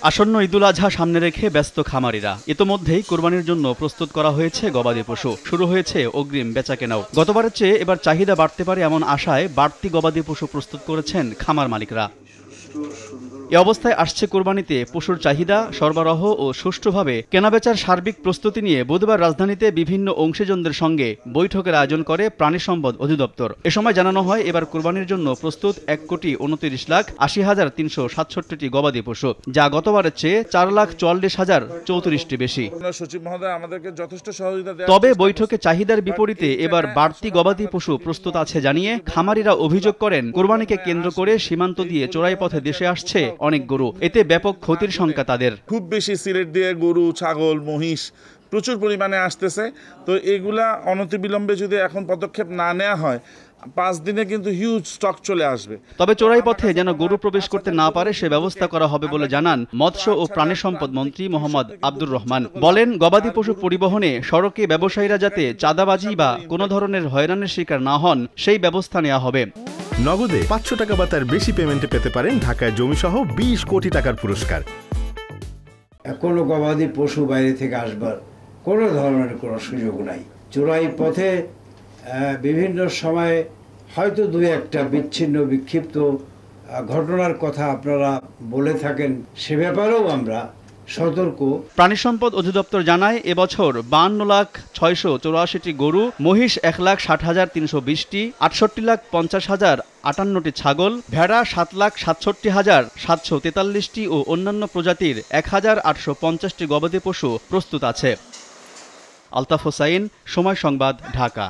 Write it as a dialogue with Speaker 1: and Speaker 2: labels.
Speaker 1: আসন্ন ঈদুল আজহা সামনে রেখে ব্যস্ত খামারিরা। ইতোমধ্যেই কোরবানির জন্য প্রস্তুত করা হয়েছে গবাদি পশু, শুরু হয়েছে অগ্রিম বেচাকেনাও। গতবারের চেয়ে এবার চাহিদা বাড়তে পারে এমন আশায় বাড়তি গবাদি পশু প্রস্তুত করেছেন খামার মালিকরা। এ অবস্থায় আসছে কোরবানিতে পশুর চাহিদা, সরবরাহ ও সুষ্ঠুভাবে কেনাবেচার সার্বিক প্রস্তুতি নিয়ে বুধবার রাজধানীতে বিভিন্ন অংশীজনদের সঙ্গে বৈঠকের আয়োজন করে প্রাণী সম্পদ অধিদপ্তর। এ সময় জানানো হয়, এবার কোরবানির জন্য প্রস্তুত ১,২৯,৮০,৩৬৭টি গবাদি পশু, যা গতবারের চেয়ে 4,44,034টি বেশি। তবে বৈঠকে চাহিদার বিপরীতে এবার বাড়তি গবাদি পশু প্রস্তুত আছে জানিয়ে খামারিরা অভিযোগ করেন, কোরবানিকে কেন্দ্র করে সীমান্ত দিয়ে চোরাই পথে দেশে আসছে অনেক গরু, এতে ব্যাপক ক্ষতির শঙ্কা তাদের।
Speaker 2: খুব বেশি সিলেট দিয়ে গরু, ছাগল, মহিষ প্রচুর পরিমাণে আসতেছে। তো এগুলা অনতিবিলম্বে যদি এখন পদক্ষেপ না নেওয়া হয়, 5 দিনে কিন্তু হিউজ স্টক চলে আসবে।
Speaker 1: তবে চোরাই পথে যেন গরু প্রবেশ করতে না পারে সে ব্যবস্থা করা হবে বলে জানান মৎস্য ও প্রাণী সম্পদ মন্ত্রী মোহাম্মদ আব্দুর রহমান। বলেন, গবাদি পশু পরিবহনে সড়কে ব্যবসায়ীরা যাতে চাঁদাবাজি বা কোনো ধরনের হয়রানির শিকার না হন সেই ব্যবস্থা নেওয়া হবে।
Speaker 3: নগদে 500 টাকা বা তার বেশি পেমেন্টে পেতে পারেন ঢাকায় জমিসহ 20 কোটি টাকার পুরস্কার।
Speaker 4: কোনো গবাদি পশু বাইরে থেকে আসবার কোনো ধরনের কোনো সুযোগ নাই। চোরাই পথে বিভিন্ন সময় হয়তো দুই একটা বিচ্ছিন্ন বিক্ষিপ্ত ঘটনার কথা আপনারা বলে থাকেন, সে ব্যাপারেও আমরা সতর্ক।
Speaker 1: প্রাণী সম্পদ অধিদপ্তর জানায়, এবছর 52,684টি গরু, মহিষ 1,60,320টি, 68,50,058টি ছাগল, ভেড়া 7,67,743টি ও অন্যান্য প্রজাতির 1,850টি গবাদি পশু প্রস্তুত আছে। আলতাফ হোসাইন, সময় সংবাদ, ঢাকা।